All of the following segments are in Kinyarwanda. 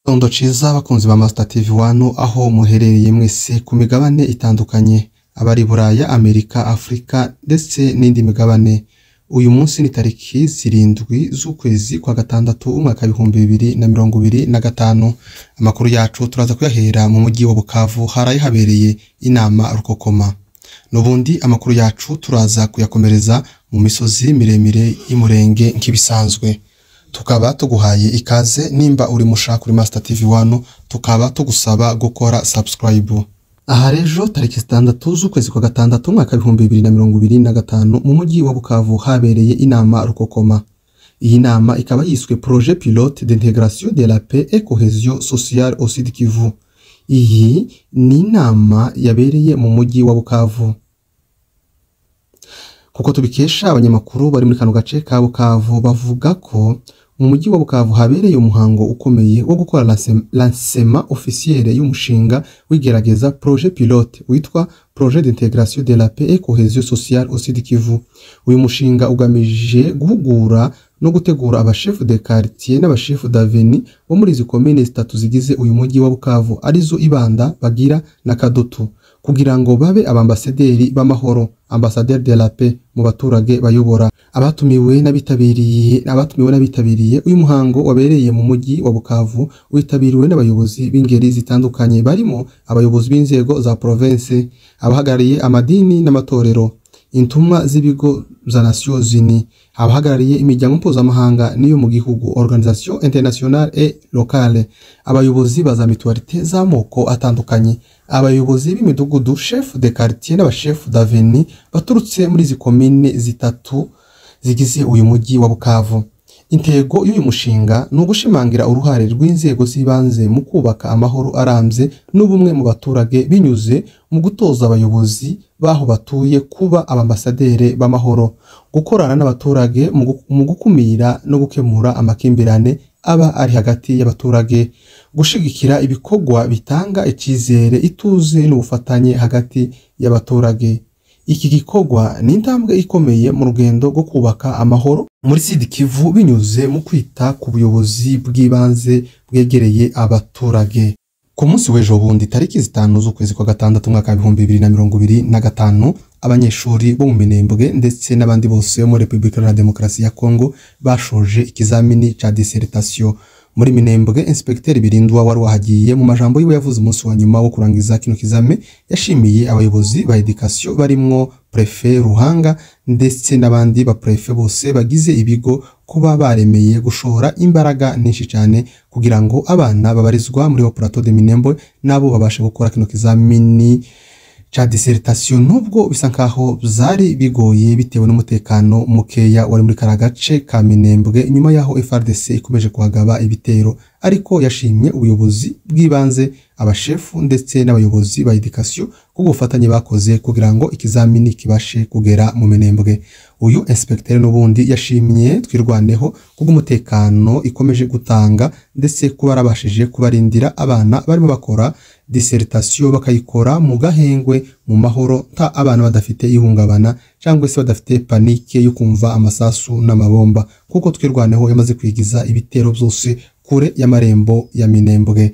Gitondo ciza bakunzi ba Master TV 1 aho muherereye mwese ku migabane itandukanye abari Buraya, Amerika, Afrika ndetse n'indi migabane. Uyu munsi ni tariki 7 z'ukwezi kwa gatandatu umwaka 2025. Amakuru yacu turaza kuyahera mu mujyi wa Bukavu haraye habereye inama rukokoma. Nubundi amakuru yacu turaza kuyakomereza mu misozi miremire y'Imurenge nk'ibisanzwe. Tukaba tuguhaye ikaze nimba uri mushaka kuri Master TV 1 tukaba tugusaba gukora subscribe. Aha rejo tariki 6 z'ukwezi kwa gatandatu umwaka 2025 mu mujyi wa Bukavu habereye inama rukokoma. Iyi nama ikaba yiswe Projet Pilote d'intégration de la paix et cohésion sociale au Sud Kivu. Iyi ni inama yabereye mu mujyi wa Bukavu. Kuko tubikesha abanyamakuru bari muri kano gace ka Bukavu bavuga ko mu mujyi wa Bukavu habereye umuhango ukomeye wo gukora lancement officiel y'umushinga w'igerageza Projet Pilote witwa Projet d'intégration de la paix et cohésion sociale au Sud Kivu. Uyu mushinga ugamije guhugura no gutegura abashefu de quartier n'abashefu d'avenue bo muri izi commune zitatu zigize uyu mujyi wa Bukavu arizo Ibanda, Bagira na Kadutu kugira ngo babe abambasaderi b'amahoro, ambassadeur de la paix mu baturage bayobora. Abatumiwe n'abitabiriye uyu muhango wabereye mu mujyi wa Bukavu witabiriwe n'abayobozi b'ingeri zitandukanye barimo abayobozi b'inzego za province, abahagarariye amadini n'amatorero, intumwa z'ibigo za Nations Unies, abahagarariye imiryango mpuzamahanga n'iyo mu gihugu, organisation internationale et locale, abayobozi ba za mutualité z'amoko atandukanye, abayobozi b'imidugudu, chef de quartier n'abachef d'avenue baturutse muri izi commune zitatu zigize uyu mujyi wa Bukavu. Intego y'uyu mushinga ni ugushimangira uruhare rw'inzego z'ibanze mu kubaka amahoro arambye n'ubumwe mu baturage binyuze mu gutoza abayobozi baho batuye kuba abambasaderi b'amahoro, gukorana n'abaturage mu gukumira no gukemura amakimbirane aba ari hagati y'abaturage, gushigikira ibikorwa bitanga icyizere, ituze n'ubufatanye hagati y'abaturage. Iki gikorwa ni intambwe ikomeye mu rugendo rwo kubaka amahoro muri Sud Kivu binyuze mu kwita ku buyobozi bw'ibanze bwegereye abaturage. Ku munsi w'ejo bundi tariki 5 z'ukwezi kwa gatandatu umwaka 2025 abanyeshuri bo mu Minembwe ndetse n'abandi bose muri Republika ya Demokarasi ya Kongo bashoje ikizamini ca dissertation. Muri Minembwe Inspecteur Birindwa wari wahagiye mu majambo yiwe yavuze umunsi wa nyuma wo kurangiza kino kizame yashimiye abayobozi ba education barimwo Prefet Ruhanga ndetse n'abandi ba prefet bose bagize ibigo kuba baremeye gushora imbaraga nyinshi cyane kugira ngo abana babarizwa muri Plateau de Minembwe nabo babashe gukora kino kizamini cha dissertation, nubwo bisa nkaho zari bigoye bitewe n'umutekano mukeya wari muri karagace ka Minembwe nyuma yaho FARDC ikomeje kuhagaba ibitero, ariko yashimye ubuyobozi bw'ibanze, abashefu ndetse n'abayobozi ba education ku gufatanye bakoze kugira ngo ikizamini kibashe kugera mu Minembwe. Uyu inspecteur n'ubundi yashimye Twirwaneho kubw'umutekano ikomeje gutanga ndetse kuba arabashije kubarindira abana barimo bakora dissertation bakayikora mu gahengwe mu mahoro nta abana badafite ihungabana cyangwa se badafite panike yo kumva amasasu n'amabomba, kuko Twirwaneho yamaze kwigiza ibitero byose kure y'amarembo ya Minembwe.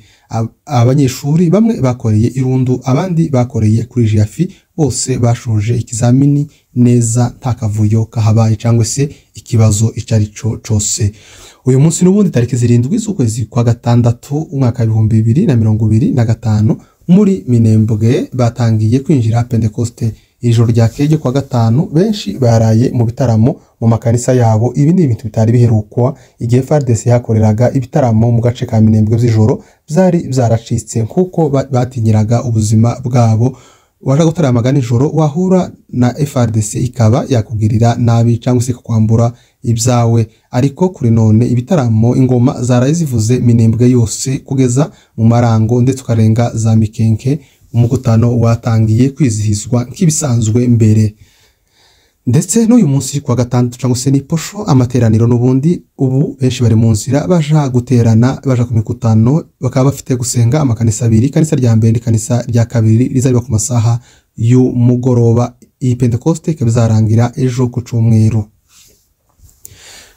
Abanyeshuri bamwe bakoreye Irundu abandi bakoreye kuri Jiafi, bose bashoje ikizamini neza nta kavuyo kahabaye cyangwa se ikibazo icarico cose. Uyu munsi n'ubundi tariki 7 z'ukwezi kwa gatandatu umwaka 2025 muri Minembwe batangiye kwinjira Pentecoste. Ijoro ryakeye kwa gatanu benshi baraye mu bitaramo mu makanisa yabo. Ibi ni ibintu bitari biherukwa igihe FARDC yakoreraga ibitaramo mu gace ka Minembwe by'ijoro byari byaracitse kuko batinyiraga ubuzima bwabo. Waje gutaramaga nijoro wahura na FARDC ikaba yakugirira nabi cyangwa se kwambura ibyawe, ariko kuri none ibitaramo ingoma zaraye zivuze Minembwe yose kugeza mu Marango ndetse ukarenga za Mikenke. Umugutano watangiye kwizihizwa nk'ibisanzwe mbere, ndetse n'uyu munsi kwa gatandatu cyangwa se ni posho amateraniro n'ubundi ubu benshi bari mu nzira baja guterana baja ku mikutano, bakaba bafite gusenga amakanisa abiri, kanisa rya mbere n'ikanisa rya kabiri rizaba ku masaha y'umugoroba. Iyi Pentecoste ikabizarangira ejo ku Cyumweru.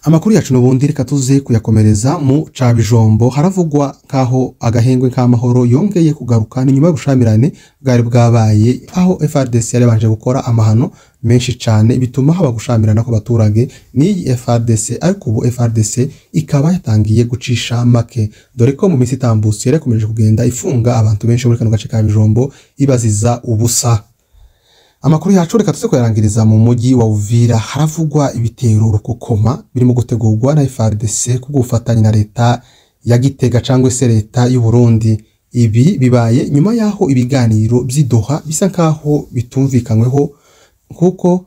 Amakuru yacu n'ubundi reka tuze kuyakomereza mu Cabijombo. Haravugwa kaho agahengwe k'amahoro yongeye kugaruka ni nyuma y'ubushamirane bwari bwabaye aho FARDC yarabanje gukora amahano menshi cyane bituma haba gushamirana ku baturage ni FARDC, ariko ubu FARDC ikaba yatangiye gucisha make, dore ko mu minsi itambutse yarekomeje kugenda ifunga abantu benshi muri kano gace ka Bijombo ibaziza ubusa. Amakuru yacu reka tuze kuyarangiriza mu mujyi wa Uvira. Haravugwa ibitero rukokoma birimo gutegurwa na FARDC ku gufatanya na leta ya Gitega cyangwa se leta y'u Burundi. Ibi bibaye nyuma yaho ibiganiro by'Idoha bisa nkaho bitumvikanyweho, kuko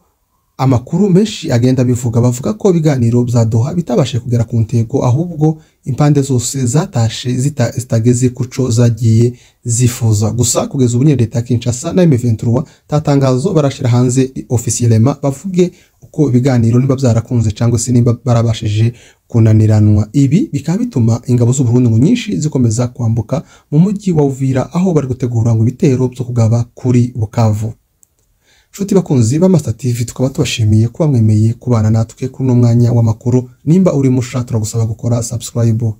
amakuru menshi agenda bivuga bavuga ko ibiganiro bya Doha bitabashe kugera ku ntego, ahubwo impande zose zatashe zitageze kuco zagiye zifuza. Gusa kugeza ubu leta Kinshasa na M23 tatangazo barashira hanze officiellement bavuge uko ibiganiro niba byarakunze cyangwa se niba barabashije kunaniranwa. Ibi bikaba bituma ingabo z'u Burundi ngo nyinshi zikomeza kwambuka mu mujyi wa Uvira aho bari gutegura ngo ibitero byo kugaba kuri Bukavu. Nshuti bakunzi ba Master TV, tukaba tubashimiye kuba mwemeye kubana natwe kuri no mwanya w'amakuru. Nimba uri musha turagusaba gukora subscribe.